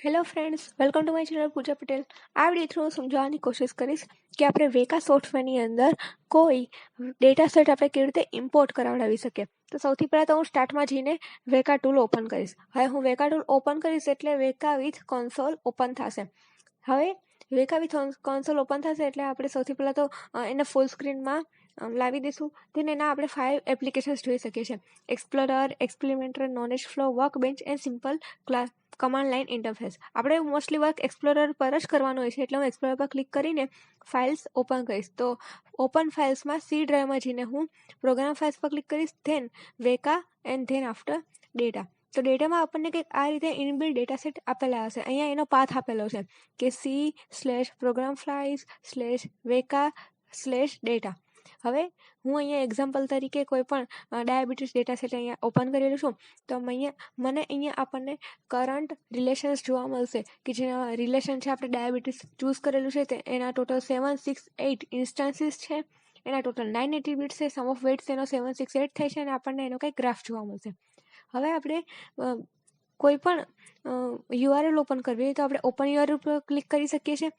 Hello friends, welcome to my channel Puja Patel. આ video through હું સમજાવવાની કોશિશ કરીશ કે આપણે વેકા સોફ્ટવેરની અંદર કોઈ ડેટા સેટ આપણે કેવી રીતે ઇમ્પોર્ટ કરાવડાવી શકીએ. તો સૌથી પહેલાં તો હું સ્ટાર્ટમાં જઈને વેકા ટૂલ ઓપન કરીશ. હવે હું વેકા ટૂલ ઓપન કરીશ એટલે વેકા વિથ કોન્સોલ ઓપન થશે. હવે વેકા વિથ કોન્સોલ ઓપન થશે એટલે આપણે સૌથી પહેલાં તો એને ફૂલ સ્ક્રીનમાં લાવી દઈશું. then એના આપણે 5 એપ્લિકેશન્સ જોઈ શકીએ છીએ: explorer, experimenter, knowledge flow, workbench and simple command line interface. આપણે મોસ્ટલી વર્ક એક્સપ્લોરર પર જ કરવાનું હોય છે એટલે હું એક્સપ્લોરર પર ક્લિક કરીને ફાઇલ્સ ઓપન કરીશ. તો ઓપન ફાઇલ્સમાં સી ડ્રાઈવમાં જઈને હું પ્રોગ્રામ ફાઇલ્સ પર ક્લિક કરીશ, then Weka and then after data. તો ડેટામાં આપણને કંઈક આ રીતે ઇનબિલ્ટ ડેટા સેટ આપેલા હશે. અહીંયા એનો પાથ આપેલો છે કે C/program files/veka/data. હવે હું અહીંયા એક્ઝામ્પલ તરીકે કોઈ પણ ડાયાબિટીસ ડેટા સેટ અહીંયા ઓપન કરેલું છું. તો મને અહીંયા આપણને કરંટ રિલેશન્સ જોવા મળશે કે જેના રિલેશન છે આપણે ડાયાબિટીસ ચૂઝ કરેલું છે તે એના ટોટલ 768 ઇન્સ્ટન્સીસ છે, એના ટોટલ 980 બીટ્સ છે, સમ ઓફ વેઇટ્સ એનો 768 થાય છે અને આપણને એનો કંઈક ગ્રાફ જોવા મળશે. હવે આપણે કોઈ પણ URL ઓપન કરવી હોય તો આપણે ઓપન URL પર ક્લિક કરી શકીએ છીએ.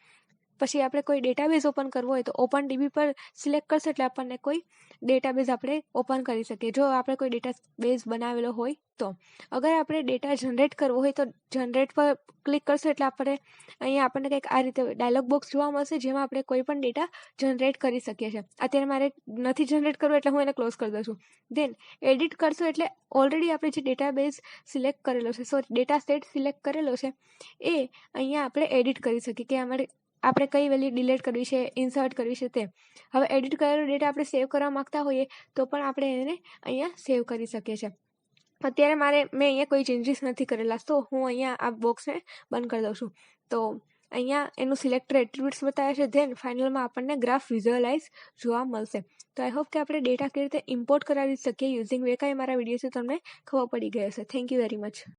પછી આપણે કોઈ ડેટાબેઝ ઓપન કરવો હોય તો ઓપન DB પર સિલેક્ટ કરશે એટલે આપણને કોઈ ડેટાબેઝ આપણે ઓપન કરી શકીએ, જો આપણે કોઈ ડેટાબેઝ બનાવેલો હોય તો. અગર આપણે ડેટા જનરેટ કરવો હોય તો જનરેટ પર ક્લિક કરશું એટલે અહીંયા આપણને કંઈક આ રીતે ડાયલોગ બોક્સ જોવા મળશે જેમાં આપણે કોઈ પણ ડેટા જનરેટ કરી શકીએ છીએ. અત્યારે મારે નથી જનરેટ કરવું એટલે હું એને ક્લોઝ કરી દઉં છું. ધેન એડિટ કરશું એટલે ઓલરેડી આપણે જે ડેટાબેઝ સિલેક્ટ કરેલો છે, ડેટા સેટ સિલેક્ટ કરેલો છે એ અહીંયા આપણે એડિટ કરી શકીએ કે આપણે કઈ વેલ્યુ ડિલીટ કરવી છે, ઇન્સર્ટ કરવી છે તે. હવે એડિટ કરેલો ડેટા આપણે સેવ કરવા માંગતા હોઈએ તો પણ આપણે એને અહીંયા સેવ કરી શકીએ છીએ. અત્યારે મેં અહીંયા કોઈ ચેન્જીસ નથી કરેલા, તો હું અહીંયા આ બોક્સને બંધ કરી દઉં છું. તો અહીંયા એનું સિલેક્ટર એટ્રીબ્યુટ્સ બતાવે છે, ધેન ફાઇનલમાં આપણને ગ્રાફ વિઝ્યુઅલાઇઝ જોવા મળશે. તો આઈ હોપ કે આપણે ડેટા કેવી રીતે ઇમ્પોર્ટ કરાવી શકીએ યુઝિંગ વેકા એ મારા વિડીયોથી તમને ખબર પડી ગઈ હશે. Thank you very much.